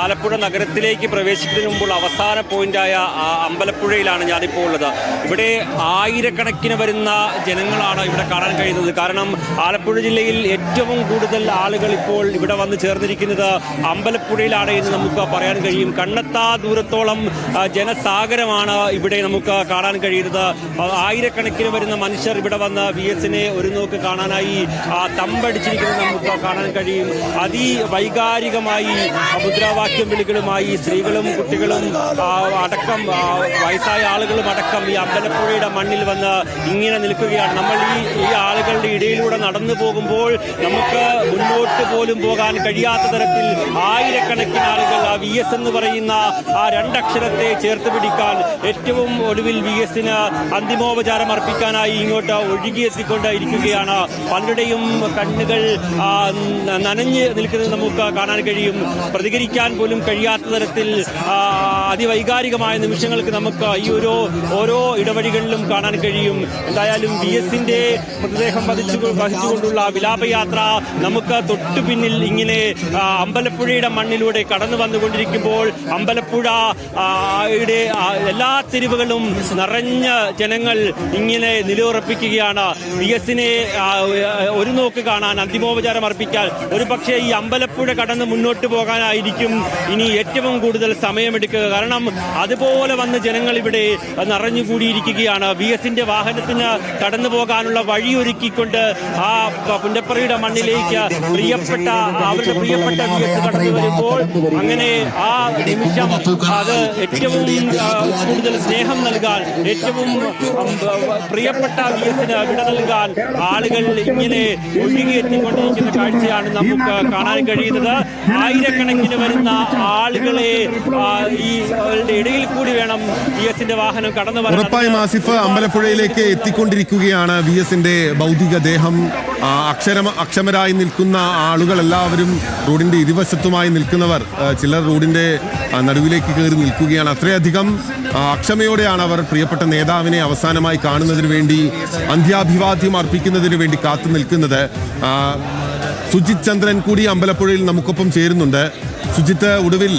ആലപ്പുഴ നഗരത്തിലേക്ക് പ്രവേശിക്കുന്നതിന് മുമ്പുള്ള അവസാന പോയിന്റായ അമ്പലപ്പുഴയിലാണ് ഞാനിപ്പോൾ ഉള്ളത്. ഇവിടെ ആയിരക്കണക്കിന് വരുന്ന ജനങ്ങളാണ് ഇവിടെ കാണാൻ കഴിയുന്നത്. കാരണം ആലപ്പുഴ ജില്ലയിൽ ഏറ്റവും കൂടുതൽ ആളുകൾ ഇപ്പോൾ ഇവിടെ വന്ന് ചേർന്നിരിക്കുന്നത് അമ്പലപ്പുഴയിലാണ് എന്ന് നമുക്ക് പറയാൻ കഴിയും. കണ്ണെത്താ ദൂരത്തോളം ജനസാഗരമാണ് ഇവിടെ നമുക്ക് കാണാൻ കഴിയുന്നത്. ആയിരക്കണക്കിന് വരുന്ന മനുഷ്യർ ഇവിടെ വന്ന് VS-നെ ഒരു നോക്ക് കാണാനായി തമ്പടിച്ചിരിക്കുന്നത് നമുക്ക് കാണാൻ കഴിയും. അതിവൈകാരികമായി മുദ്രാവാക്യം വിളികളുമായി സ്ത്രീകളും കുട്ടികളും അടക്കം വയസ്സായ ആളുകളും അടക്കം ഈ അമ്പലപ്പുഴയുടെ മണ്ണിൽ വന്ന് ഇങ്ങനെ നിൽക്കുകയാണ്. നമ്മൾ ഈ ആളുകളുടെ ഇടയിലൂടെ നടന്നു പോകുമ്പോൾ നമുക്ക് മുന്നോട്ട് പോലും പോകാൻ കഴിയാത്ത തരത്തിൽ ആയിരക്കണക്കിന് ആളുകൾ VS എന്ന് പറയുന്ന ആ രണ്ടക്ഷരത്തെ ചേർത്ത് പിടിക്കാൻ ഏറ്റവും ഒടുവിൽ VS-ന് അന്തിമോപചാരം അർപ്പിക്കാനായി ഇങ്ങോട്ട് ഒഴുകിയെത്തിക്കൊണ്ടിരിക്കുകയാണ്. പലരുടെയും കണ്ണുകൾ നനഞ്ഞ് നിൽക്കുന്നത് നമുക്ക് കാണാൻ കഴിയും. പ്രതികരിക്കാൻ പോലും കഴിയാത്ത തരത്തിൽ അതിവൈകാരികമായ നിമിഷങ്ങൾക്ക് നമുക്ക് ഈ ഓരോ ഇടവഴികളിലും കാണാൻ കഴിയും. എന്തായാലും VS-ന്റെ മൃതദേഹം വഹിച്ചുകൊണ്ടുള്ള വിലാപയാത്ര നമുക്ക് തൊട്ടു പിന്നിൽ ഇങ്ങനെ അമ്പലപ്പുഴയുടെ മണ്ണിലൂടെ കടന്നു വന്നുകൊണ്ടിരിക്കുമ്പോൾ അമ്പലപ്പുഴയുടെ എല്ലാ തെരുവുകളും നിറഞ്ഞ ജനങ്ങൾ ഇങ്ങനെ നിലയുറപ്പിക്കുകയാണ്. VS-നെ ഒരു നോക്ക് കാണാൻ, അന്തിമോപചാരം അർപ്പിക്കാൻ ഒരു പക്ഷേ ഈ അമ്പലപ്പുഴ കടന്ന് മുന്നോട്ട് പോകാനായിരിക്കും ഇനി ഏറ്റവും കൂടുതൽ സമയമെടുക്കുക. കാരണം അതുപോലെ വന്ന് ജനങ്ങൾ ഇവിടെ നിറഞ്ഞുകൂടിയിരിക്കുകയാണ്. VS-ന്റെ വാഹനത്തിന് കടന്നു പോകാനുള്ള വഴിയൊരുക്കിക്കൊണ്ട് ആ പുന്നപ്രയുടെ മണ്ണിലേക്ക് അവരുടെ പ്രിയപ്പെട്ട VS കടന്നു വരുമ്പോൾ അങ്ങനെ ആ നിമിഷം അത് ഏറ്റവും കൂടുതൽ സ്നേഹം നൽകാൻ, ഏറ്റവും പ്രിയപ്പെട്ട VS-ന് വിട നൽകാൻ ആളുകൾ ഇങ്ങനെ ഒഴുകിയെത്തിക്കൊണ്ടിരിക്കുന്ന കാഴ്ചയാണ് നമുക്ക് കാണാൻ കഴിയുന്നത്. ആയിരക്കണക്കിന് വരുന്ന ആളുകളെ ഈ ഇടയിൽ കൂടി വേണം VS-ന്റെ വാഹനം കടന്നു വരാൻ. ഉറപ്പായും ആസിഫ്, അമ്പലപ്പുഴയിലേക്ക് എത്തിക്കൊണ്ടിരിക്കുകയാണ് VS-ന്റെ ഭൗതിക ദേഹം. അക്ഷമരായി നിൽക്കുന്ന ആളുകൾ എല്ലാവരും റോഡിന്റെ ഇരുവശത്തുമായി നിൽക്കുന്നവർ, ചിലർ റോഡിന്റെ നടുവിലേക്ക് കയറി നിൽക്കുകയാണ്. അത്രയധികം അക്ഷമയോടെയാണ് അവർ പ്രിയപ്പെട്ട നേതാവിനെ അവസാനമായി കാണുന്നതിന് വേണ്ടി, അന്ത്യാഭിവാദ്യം അർപ്പിക്കുന്നതിന് വേണ്ടി കാത്തു നിൽക്കുന്നത്. സുജിത് ചന്ദ്രൻ കൂടി അമ്പലപ്പുഴയിൽ നമുക്കൊപ്പം ചേരുന്നുണ്ട്. സുജിത്ത്, ഒടുവിൽ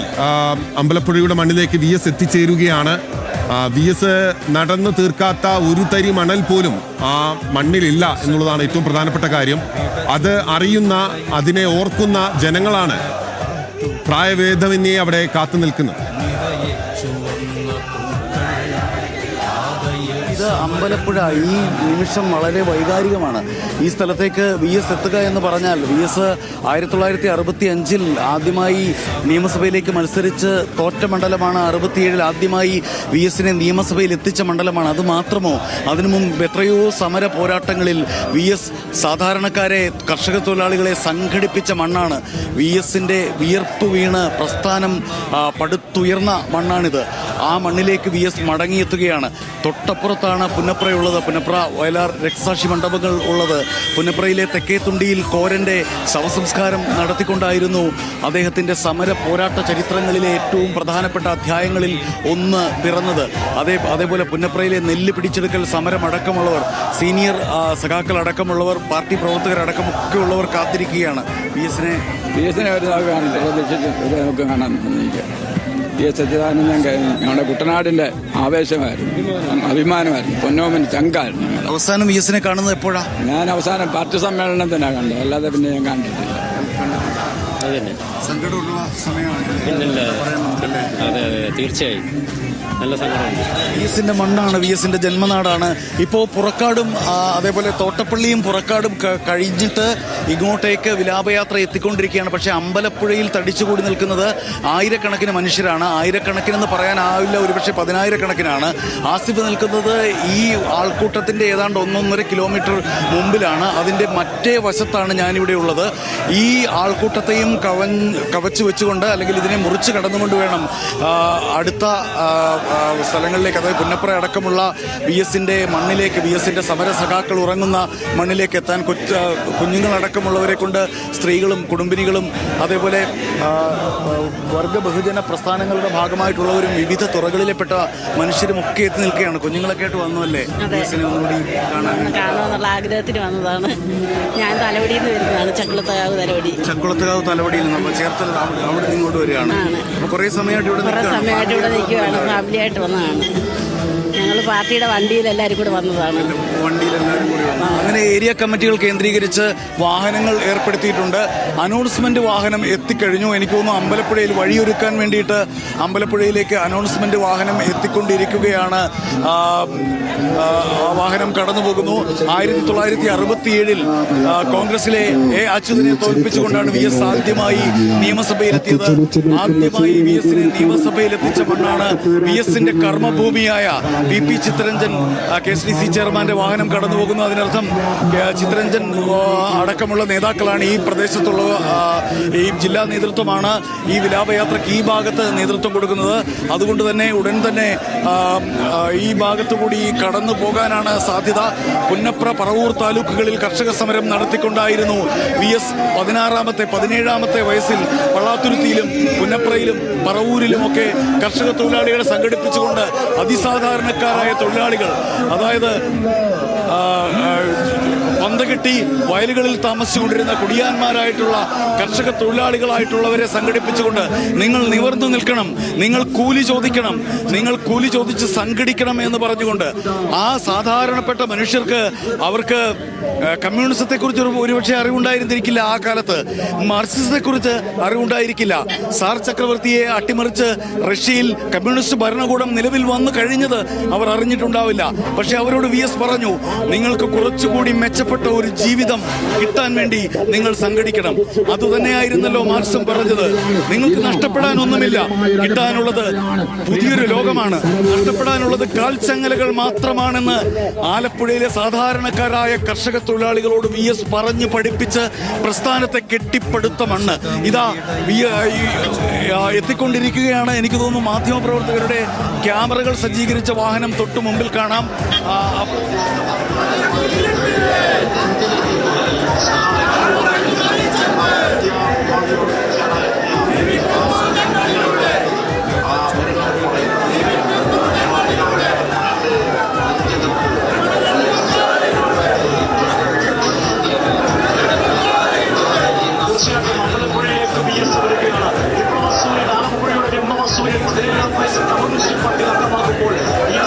അമ്പലപ്പുഴയുടെ മണ്ണിലേക്ക് VS എത്തിച്ചേരുകയാണ്. VS നടന്നു തീർക്കാത്ത ഒരു തരി മണൽ പോലും ആ മണ്ണിലില്ല എന്നുള്ളതാണ് ഏറ്റവും പ്രധാനപ്പെട്ട കാര്യം. അത് അറിയുന്ന, അതിനെ ഓർക്കുന്ന ജനങ്ങളാണ് പ്രായഭേദമന്യേ അവിടെ കാത്തു നിൽക്കുന്നത്. ഇത് അമ്പലപ്പുഴ ഈ നിമിഷം വളരെ വൈകാരികമാണ്. ഈ സ്ഥലത്തേക്ക് VS എത്തുക എന്ന് പറഞ്ഞാൽ, VS 1965 ആദ്യമായി നിയമസഭയിലേക്ക് മത്സരിച്ച് തോറ്റ മണ്ഡലമാണ്. 67 ആദ്യമായി VS-നെ നിയമസഭയിൽ എത്തിച്ച മണ്ഡലമാണ്. അത് മാത്രമോ, അതിനു മുമ്പ് എത്രയോ സമര പോരാട്ടങ്ങളിൽ VS സാധാരണക്കാരെ, കർഷക തൊഴിലാളികളെ സംഘടിപ്പിച്ച മണ്ണാണ്. VS-ന്റെ വിയർപ്പ് വീണ് പ്രസ്ഥാനം പടുത്തുയർന്ന മണ്ണാണിത്. ആ മണ്ണിലേക്ക് VS മടങ്ങിയെത്തുകയാണ്. തൊട്ടപ്പുറത്താണ് പുന്നപ്രയുള്ളത്. പുന്നപ്ര വയലാർ രക്തസാക്ഷി മണ്ഡപങ്ങൾ ഉള്ളത്. പുന്നപ്രയിലെ തെക്കേത്തുണ്ടിയിൽ കോരന്റെ ശവസംസ്കാരം നടത്തിക്കൊണ്ടായിരുന്നു അദ്ദേഹത്തിന്റെ സമര പോരാട്ട ചരിത്രങ്ങളിലെ ഏറ്റവും പ്രധാനപ്പെട്ട അധ്യായങ്ങളിൽ ഒന്ന് പിറന്നത്. അതേപോലെ പുന്നപ്രയിലെ നെല്ല് പിടിച്ചെടുക്കൽ സമരമടക്കമുള്ളവർ, സീനിയർ സഖാക്കൾ അടക്കമുള്ളവർ, പാർട്ടി പ്രവർത്തകരടക്കമൊക്കെ ഉള്ളവർ കാത്തിരിക്കുകയാണ് VS-നെ കാണാൻ. VS അച്യുതാനന്ദൻ ഞങ്ങളുടെ കുട്ടനാടിന്റെ ആവേശമായിരുന്നു, അഭിമാനമായിരുന്നു, പൊന്നോമൻ ചങ്കായിരുന്നു. അവസാനം VS-നെ കാണുന്നത് എപ്പോഴാണ്? ഞാൻ അവസാനം പാർട്ടി സമ്മേളനം തന്നെ കണ്ടത്, അല്ലാതെ പിന്നെ ഞാൻ കണ്ടിട്ടില്ല. സങ്കടമുള്ള സമയമാണ്. അതെ, തീർച്ചയായും നല്ല സങ്കടമുണ്ട്. VS-ന്റെ മണ്ണാണ്, VS-ന്റെ ജന്മനാടാണ്. ഇപ്പോൾ പുറക്കാടും അതേപോലെ തോട്ടപ്പള്ളിയും പുറക്കാടും കഴിഞ്ഞിട്ട് ഇങ്ങോട്ടേക്ക് വിലാപയാത്ര എത്തിക്കൊണ്ടിരിക്കുകയാണ്. പക്ഷേ അമ്പലപ്പുഴയിൽ തടിച്ചുകൂടി നിൽക്കുന്നത് ആയിരക്കണക്കിന് മനുഷ്യരാണ്. ആയിരക്കണക്കിനെന്ന് പറയാനാവില്ല, ഒരുപക്ഷെ 10,000 ആസിഫ് നിൽക്കുന്നത് ഈ ആൾക്കൂട്ടത്തിന്റെ ഏതാണ്ട് 1.5 കിലോമീറ്റർ മുമ്പിലാണ്. അതിന്റെ മറ്റേ വശത്താണ് ഞാനിവിടെ ഉള്ളത്. ഈ ആൾക്കൂട്ടത്തെയും കവച്ചു വെച്ചുകൊണ്ട്, അല്ലെങ്കിൽ ഇതിനെ മുറിച്ച് കടന്നുകൊണ്ട് വേണം അടുത്ത സ്ഥലങ്ങളിലേക്ക്, അതായത് പുന്നപ്ര അടക്കമുള്ള VS-ന്റെ മണ്ണിലേക്ക്, VS-ന്റെ സമര സഖാക്കൾ ഉറങ്ങുന്ന മണ്ണിലേക്ക് എത്താൻ. കുഞ്ഞുങ്ങളടക്കമുള്ളവരെ കൊണ്ട്, സ്ത്രീകളും കുടുംബിനികളും അതേപോലെ വർഗ ബഹുജന പ്രസ്ഥാനങ്ങളുടെ ഭാഗമായിട്ടുള്ളവരും വിവിധ തുറകളിൽപ്പെട്ട മനുഷ്യരും ഒക്കെ എത്തി നിൽക്കുകയാണ്. കുഞ്ഞുങ്ങളൊക്കെ ആയിട്ട് വന്നല്ലേ VS-നെ ഒന്നുകൂടി കാണുമെന്നുള്ള ആഗ്രഹത്തിന് വന്നതാണ്. ഞാൻ തലവടിയിൽ നിന്ന് വരുന്നതാണ്, ചക്കുളത്തുകാവ് തലവടിയിൽ നിന്ന്. അപ്പോൾ ചേർത്തല അവിടെ ഇങ്ങോട്ട് വരികയാണ്. അപ്പോൾ കുറേ സമയമായിട്ട് ഇവിടെ നിൽക്കുകയാണ്. ഫാമിലിയായിട്ട് വന്നതാണ്. ഞങ്ങൾ പാർട്ടിയുടെ വണ്ടിയിൽ എല്ലാവരും കൂടെ വന്നതാണ്. അങ്ങനെ ഏരിയ കമ്മിറ്റികൾ കേന്ദ്രീകരിച്ച് വാഹനങ്ങൾ ഏർപ്പെടുത്തിയിട്ടുണ്ട്. അനൗൺസ്മെന്റ് വാഹനം എത്തിക്കഴിഞ്ഞു. എനിക്ക് തോന്നുന്നു അമ്പലപ്പുഴയിൽ വഴിയൊരുക്കാൻ വേണ്ടിയിട്ട് അമ്പലപ്പുഴയിലേക്ക് അനൗൺസ്മെന്റ് വാഹനം എത്തിക്കൊണ്ടിരിക്കുകയാണ്. വാഹനം കടന്നു പോകുന്നു. 1967 കോൺഗ്രസിലെ അച്യുതനെ തോൽപ്പിച്ചുകൊണ്ടാണ് VS ആദ്യമായി നിയമസഭയിലെത്തിയത്. ആദ്യമായി VS-നെ നിയമസഭയിലെത്തിച്ച മണ്ണാണ്. VS-ന്റെ കർമ്മഭൂമിയായ VP ചിത്തരഞ്ജൻ KCC ചെയർമാന്റെ വാഹനം കടന്നു പോകുന്നു. അതിനർത്ഥം ചിത്തരഞ്ജൻ അടക്കമുള്ള നേതാക്കളാണ് ഈ പ്രദേശത്തുള്ള ഈ ജില്ലാ നേതൃത്വമാണ് ഈ വിലാപയാത്രയ്ക്ക് ഈ ഭാഗത്ത് നേതൃത്വം കൊടുക്കുന്നത്. അതുകൊണ്ട് തന്നെ ഉടൻ തന്നെ ഈ ഭാഗത്തു കൂടി കടന്നു പോകാനാണ് സാധ്യത. പുന്നപ്ര, പറവൂർ താലൂക്കുകളിൽ കർഷക സമരം നടത്തിക്കൊണ്ടായിരുന്നു VS 17ാമത്തെ വയസ്സിൽ പള്ളാത്തുരുത്തിയിലും പുന്നപ്രയിലും പറവൂരിലുമൊക്കെ കർഷക തൊഴിലാളികളെ സംഘടിപ്പിച്ചുകൊണ്ട് അതിസാധാരണക്കാരായ തൊഴിലാളികൾ, അതായത് പന്തകെട്ടി വയലുകളിൽ താമസിച്ചുകൊണ്ടിരുന്ന കുടിയാന്മാരായിട്ടുള്ള കർഷക തൊഴിലാളികളായിട്ടുള്ളവരെ സംഘടിപ്പിച്ചുകൊണ്ട് നിങ്ങൾ നിവർന്നു നിൽക്കണം, നിങ്ങൾ കൂലി ചോദിക്കണം, നിങ്ങൾ കൂലി ചോദിച്ച് സംഘടിക്കണം എന്ന് പറഞ്ഞുകൊണ്ട് ആ സാധാരണപ്പെട്ട മനുഷ്യർക്ക് അവർക്ക് കമ്മ്യൂണിസത്തെക്കുറിച്ച് ഒരുപക്ഷെ അറിവുണ്ടായിരുന്നിരിക്കില്ല. ആ കാലത്ത് മാർക്സിസത്തെക്കുറിച്ച് അറിവുണ്ടായിരിക്കില്ല. സാർ ചക്രവർത്തിയെ അട്ടിമറിച്ച് റഷ്യയിൽ കമ്മ്യൂണിസ്റ്റ് ഭരണകൂടം നിലവിൽ വന്നു കഴിഞ്ഞത് അവർ അറിഞ്ഞിട്ടുണ്ടാവില്ല. പക്ഷെ അവരോട് VS പറഞ്ഞു, നിങ്ങൾക്ക് കുറച്ചുകൂടി മെച്ചപ്പെട്ട ഒരു ജീവിതം കിട്ടാൻ വേണ്ടി നിങ്ങൾ സംഘടിക്കണം. അതുതന്നെയായിരുന്നല്ലോ മാർക്സും പറഞ്ഞത്. നിങ്ങൾക്ക് നഷ്ടപ്പെടാനൊന്നുമില്ല, കിട്ടാനുള്ളത് പുതിയൊരു ലോകമാണ്, നഷ്ടപ്പെടാനുള്ളത് കാൽച്ചങ്ങലകൾ മാത്രമാണെന്ന് ആലപ്പുഴയിലെ സാധാരണക്കാരായ കർഷക തൊഴിലാളികളോട് VS പറഞ്ഞു പഠിപ്പിച്ച് പ്രസ്ഥാനത്തെ കെട്ടിപ്പടുത്ത മണ്ണ് ഇതാ എത്തിക്കൊണ്ടിരിക്കുകയാണ്. എനിക്ക് തോന്നുന്നു മാധ്യമപ്രവർത്തകരുടെ ക്യാമറകൾ സജ്ജീകരിച്ച വാഹനം തൊട്ടു മുമ്പിൽ കാണാം.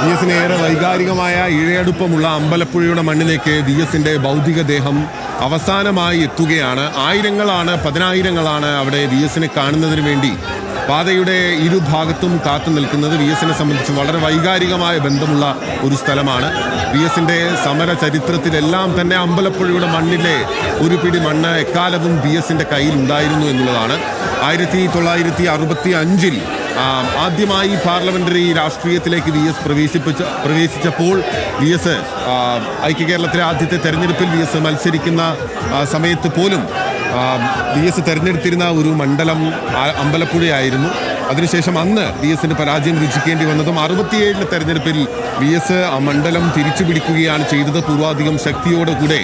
VS-ന് ഏറെ വൈകാരികമായ ഇഴയടുപ്പമുള്ള അമ്പലപ്പുഴയുടെ മണ്ണിലേക്ക് VS-ന്റെ ഭൗതിക ദേഹം അവസാനമായി എത്തുകയാണ്. ആയിരങ്ങളാണ്, പതിനായിരങ്ങളാണ് അവിടെ VS-നെ കാണുന്നതിന് വേണ്ടി പാതയുടെ ഇരുഭാഗത്തും കാത്തു നിൽക്കുന്നത്. VS-നെ സംബന്ധിച്ച് വളരെ വൈകാരികമായ ബന്ധമുള്ള ഒരു സ്ഥലമാണ്. VS-ന്റെ സമര ചരിത്രത്തിലെല്ലാം തന്നെ അമ്പലപ്പുഴയുടെ മണ്ണിലെ ഒരു പിടി മണ്ണ് എക്കാലവും VS-ന്റെ കയ്യിൽ ഉണ്ടായിരുന്നു എന്നുള്ളതാണ്. 1965 ആദ്യമായി പാർലമെന്ററി രാഷ്ട്രീയത്തിലേക്ക് VS പ്രവേശിച്ചപ്പോൾ VS ഐക്യകേരളത്തിലെ ആദ്യത്തെ തെരഞ്ഞെടുപ്പിൽ VS മത്സരിക്കുന്ന സമയത്ത് പോലും VS തെരഞ്ഞെടുത്തിരുന്ന ഒരു മണ്ഡലം അമ്പലപ്പുഴയായിരുന്നു. അതിനുശേഷം അന്ന് VS-ന് പരാജയം രുചിക്കേണ്ടി വന്നതും 67 തെരഞ്ഞെടുപ്പിൽ VS ആ മണ്ഡലം തിരിച്ചു പിടിക്കുകയാണ് ചെയ്തത്. പൂർവാധികം ശക്തിയോടുകൂടെ